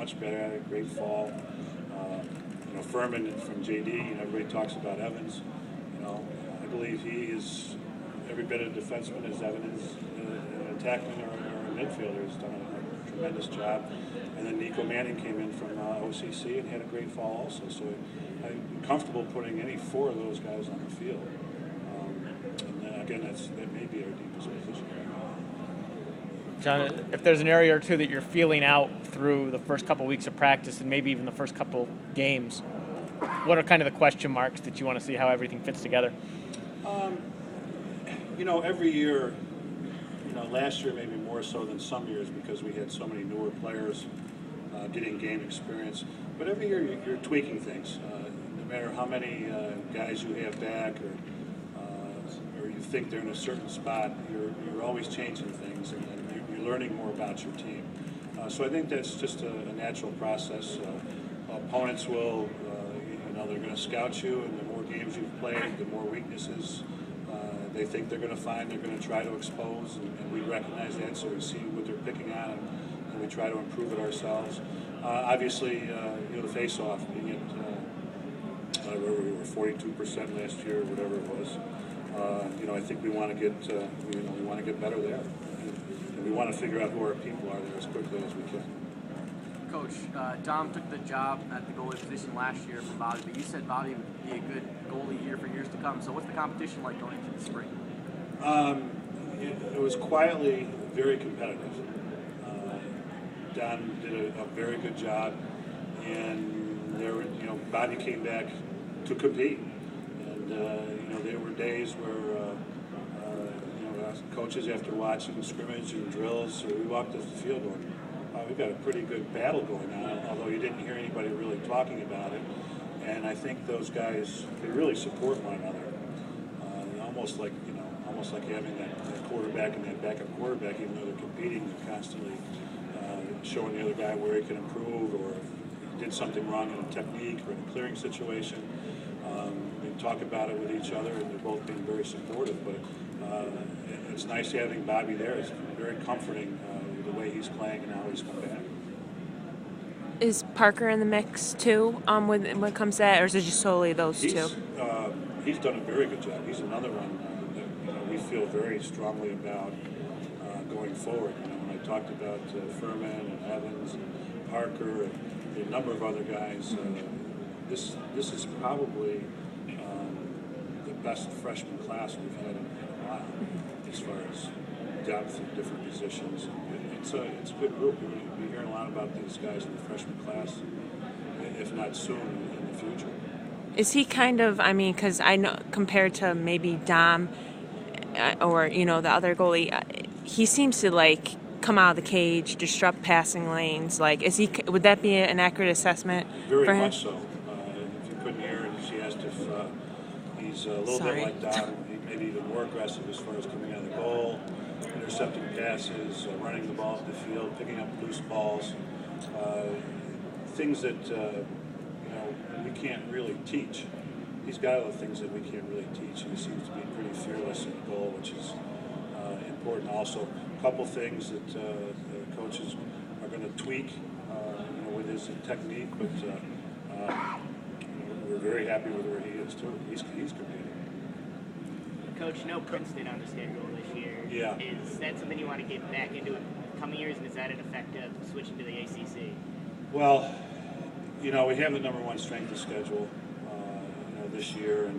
much better at it. Great fall. Furman from JD, everybody talks about Evans. I believe he is every bit a defenseman as Evans is an attackman or a midfielder. Has done a tremendous job. And then Nico Manning came in from OCC and had a great fall also. So I'm comfortable putting any four of those guys on the field. And again, that may be our deepest position right now. John, if there's an area or two that you're feeling out through the first couple weeks of practice and maybe even the first couple games, what are kind of the question marks that you want to see how everything fits together? Every year, last year maybe more so than some years because we had so many newer players getting game experience. But every year you're tweaking things. No matter how many guys you have back or you think they're in a certain spot, you're always changing things and you're learning more about your team. So I think that's just a natural process. Opponents will, they're going to scout you, and the more games you've played, the more weaknesses they think they're going to find, they're going to try to expose, and we recognize that, so we see what they're picking on, and we try to improve it ourselves. Obviously, the face-off, being at whatever we were 42% last year, whatever it was. I think we want to get we want to get better there, and we want to figure out who our people are there as quickly as we can. Coach, Dom took the job at the goalie position last year from Bobby, but you said Bobby would be a good goalie here for years to come. So what's the competition like going into the spring? It was quietly very competitive. Don did a very good job, and Bobby came back to compete. And there were days where coaches, after watching scrimmage and drills, we walked off the field going, we've got a pretty good battle going on, although you didn't hear anybody really talking about it. And I think those guys, they really support one another. Almost like having that quarterback and that backup quarterback, even though they're competing, they're constantly showing the other guy where he can improve, or if he did something wrong in a technique or in a clearing situation. They talk about it with each other, and they're both being very supportive. But it's nice having Bobby there. It's very comforting the way he's playing and how he's come back. Is Parker in the mix too when it comes to that, or is it just solely those two? He's done a very good job. He's another one that we feel very strongly about going forward. When I talked about Furman and Evans and Parker and a number of other guys, this is probably the best freshman class we've had in a while as far as depth in different positions. It's a good group. We're going to be hearing a lot about these guys in the freshman class, if not soon, in the future. Is he kind of, because I know compared to maybe Dom or, the other goalie, he seems to, come out of the cage, disrupt passing lanes. Would that be an accurate assessment for him? Very much so. If you couldn't hear it, she asked if he's a little bit like Dom, maybe even more aggressive as far as coming out of the goal, intercepting passes, running the ball up the field, picking up loose balls, things that we can't really teach. He's got other things that we can't really teach. He seems to be pretty fearless in the goal, which is important. Also, a couple things that the coaches are going to tweak with his technique, but we're very happy with where he is too. He's competing. Coach, Princeton on the schedule this year. Yeah. Is that something you want to get back into in coming years, and is that an effect of switching to the ACC? Well, we have the number one strength of schedule, this year,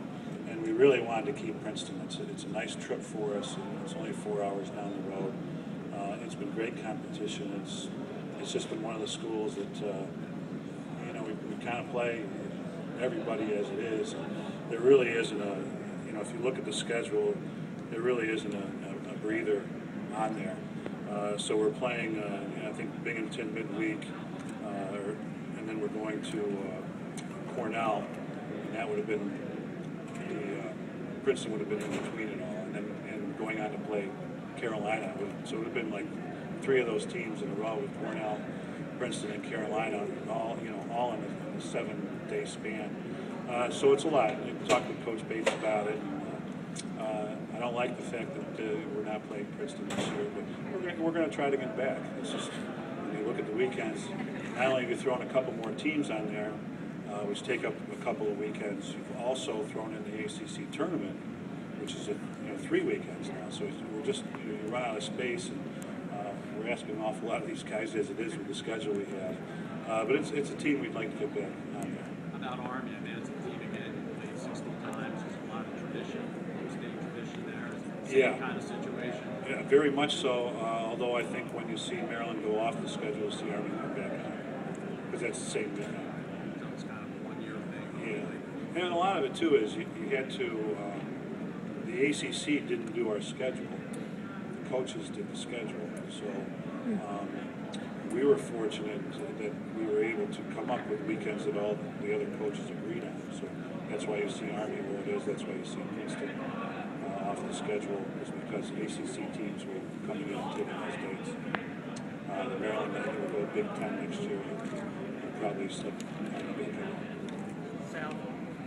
and we really wanted to keep Princeton. It's a nice trip for us, and it's only 4 hours down the road. It's been great competition. It's just been one of the schools that we kind of play everybody as it is. There really isn't if you look at the schedule, there really isn't a breather on there. So we're playing, I think, Binghamton midweek, and then we're going to Cornell, and that would have been Princeton would have been in between it all, and going on to play Carolina. So it would have been like 3 of those teams in a row with Cornell, Princeton, and Carolina, all in a 7-day span. So it's a lot. I talked with Coach Bates about it. I don't like the fact that we're not playing Princeton this year, but we're going to try to get back. It's just when you look at the weekends, not only have you thrown a couple more teams on there, which take up a couple of weekends, you've also thrown in the ACC tournament, which is 3 weekends now. So we're just you run out of space, and we're asking an awful lot of these guys as it is with the schedule we have. But it's a team we'd like to get back on there. About Army, I mean, it's a team again. You played 60 times. There's a lot of tradition, state tradition there. Same kind of situation. Yeah, very much so. Although I think when you see Maryland go off the schedule, you see Army come back on, because that's the same thing. So it's kind of a one-year thing. Yeah, and a lot of it too is you had to. The ACC didn't do our schedule. The coaches did the schedule. So we were fortunate that we were able to come up with weekends that all the other coaches agreed on. So that's why you see Army where it is. That's why you see Princeton off the schedule, is because the ACC teams were coming in and taking those dates. The Maryland, I think, will go Big Ten next year and probably slip on the Big Ten. Sal,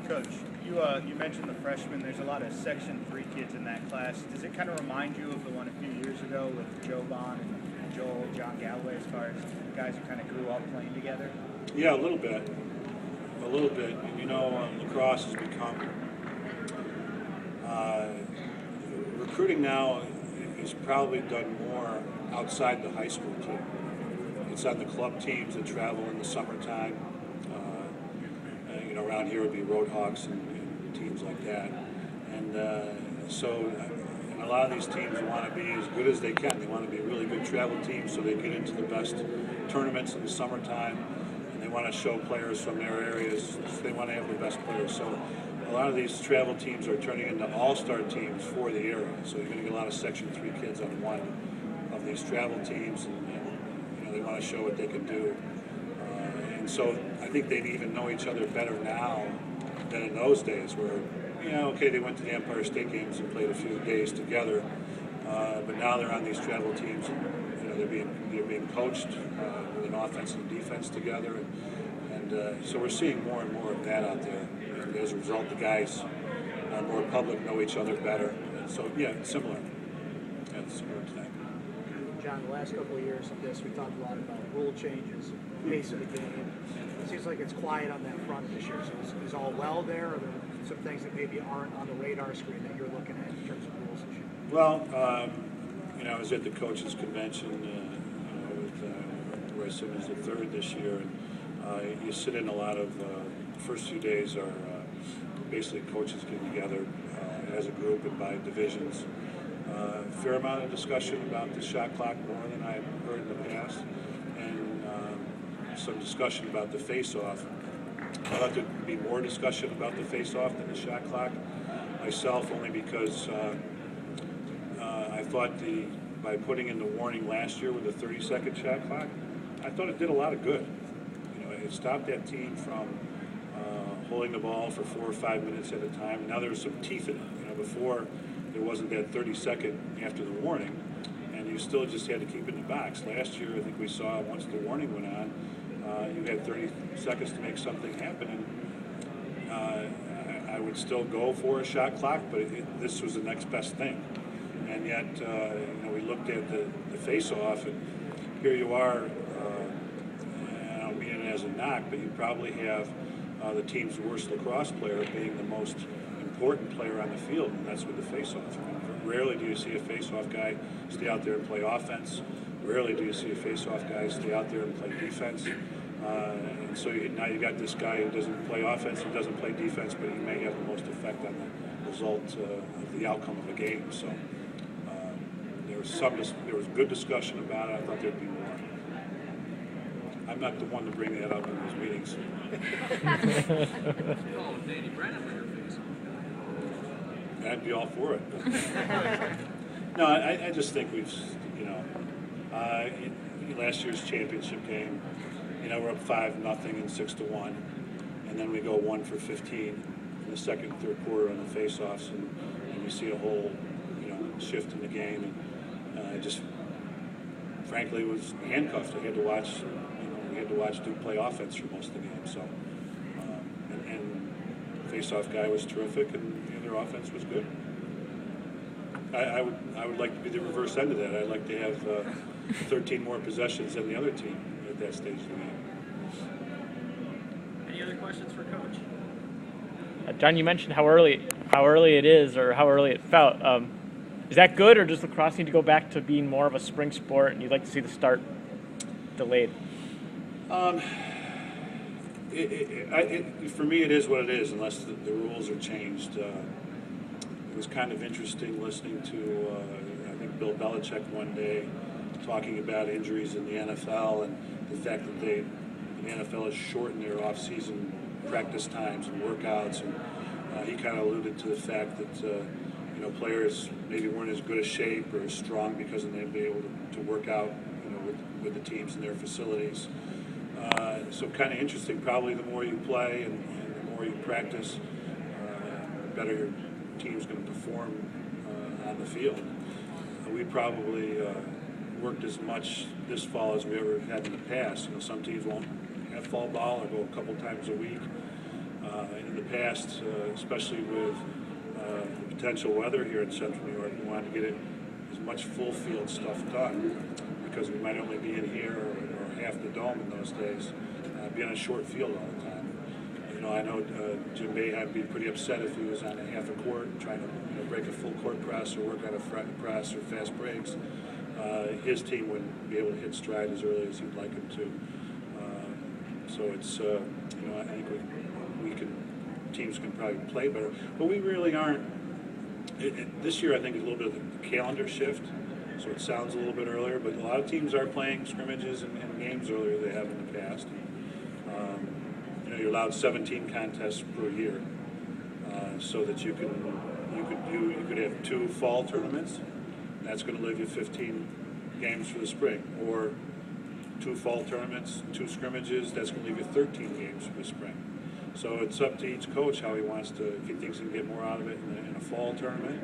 Coach, you mentioned the freshmen. There's a lot of Section 3 kids in that class. Does it kind of remind you of the one a few years ago with Joe Bond and Joel, John Galloway, as far as guys who kind of grew up playing together? Yeah, a little bit. A little bit. Lacrosse has become recruiting now is probably done more outside the high school team. It's on the club teams that travel in the summertime. Around here would be Roadhawks and teams like that. And and a lot of these teams want to be as good as they can. They want to be really good travel teams so they get into the best tournaments in the summertime. And they want to show players from their areas. So they want to have the best players. So a lot of these travel teams are turning into all-star teams for the area. So you're going to get a lot of Section 3 kids on one of these travel teams, and they want to show what they can do. And so I think they even know each other better now than in those days where, they went to the Empire State Games and played a few days together, but now they're on these travel teams and they're being coached with an offense and defense together. And so we're seeing more and more of that out there. And as a result, the guys more public know each other better. And so, it's similar. That's similar to that. John, the last couple of years of this, we talked a lot about rule changes, pace of the game. It seems like it's quiet on that front this year. So is all well there, or are there some things that maybe aren't on the radar screen that you're looking at in terms of rules this year? Well, I was at the coaches' convention where I sit as the third this year, and you sit in a lot of the first few days are basically coaches getting together as a group and by divisions. Fair amount of discussion about the shot clock, more than I've heard in the past, and some discussion about the face-off. I thought there'd be more discussion about the face-off than the shot clock myself, only because I thought by putting in the warning last year with the 30-second shot clock, I thought it did a lot of good. It stopped that team from holding the ball for 4 or 5 minutes at a time. Now there's some teeth in it. Before, there wasn't that 30-second after the warning, and you still just had to keep it in the box. Last year, I think we saw once the warning went on, you had 30 seconds to make something happen, and I would still go for a shot clock, but this was the next best thing. And yet, we looked at the face-off, and here you are. I don't mean it as a knock, but you probably have the team's worst lacrosse player being the most important player on the field, and that's with the face-off. Rarely do you see a face-off guy stay out there and play offense. Rarely do you see a face-off guy stay out there and play defense. And so now you got this guy who doesn't play offense, he doesn't play defense, but he may have the most effect on the result of the outcome of a game. So there was good discussion about it. I thought there'd be more. I'm not the one to bring that up in those meetings. Oh, Danny Brennan for your face. I'd be all for it. No, I just think we've, last year's championship game, we're up 5-0 and 6-1, and then we go 1 for 15 in the second and third quarter on the face-offs, and you see a whole, shift in the game, and I just, frankly, was handcuffed. I had to watch, Duke play offense for most of the game. So, and face-off guy was terrific, and their offense was good. I would like to be the reverse end of that. I'd like to have 13 more possessions than the other team at that stage of the game. questions for Coach. John, you mentioned how early it is, or how early it felt. Is that good, or does lacrosse need to go back to being more of a spring sport, and you'd like to see the start delayed? For me, it is what it is, unless the rules are changed. It was kind of interesting listening to, I think, Bill Belichick one day talking about injuries in the NFL and the fact that the NFL has shortened their off-season practice times and workouts, and he kind of alluded to the fact that players maybe weren't as good a shape or as strong because they'd be able to work out with the teams in their facilities. So kind of interesting. Probably the more you play and the more you practice, the better your team's going to perform on the field. We probably worked as much this fall as we ever had in the past. Some teams won't have fall ball or go a couple times a week. In the past, especially with the potential weather here in Central New York, we wanted to get as much full field stuff done because we might only be in here or half the dome in those days, be on a short field all the time. I know Jim Boeheim would be pretty upset if he was on a half a court trying to break a full court press or work on a front press or fast breaks. His team wouldn't be able to hit stride as early as he'd like him to. So it's I think teams can probably play better, but we really aren't. This year, I think, is a little bit of the calendar shift, so it sounds a little bit earlier, but a lot of teams are playing scrimmages and games earlier than they have in the past. You're allowed 17 contests per year, so that you could have 2 fall tournaments. That's going to leave you 15 games for the spring, or 2 fall tournaments, 2 scrimmages. That's going to leave you 13 games for the spring. So it's up to each coach how he wants to. If he thinks he can get more out of it in a fall tournament,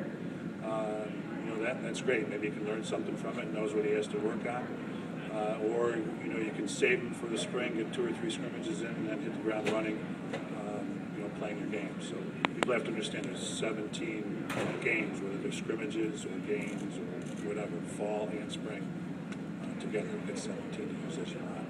that's great. Maybe he can learn something from it and knows what he has to work on. Or you can save him for the spring, get 2 or 3 scrimmages in, and then hit the ground running. Playing your game. So people have to understand there's 17 games, whether they're scrimmages or games or whatever, fall and spring together. Get 17 to use as you want.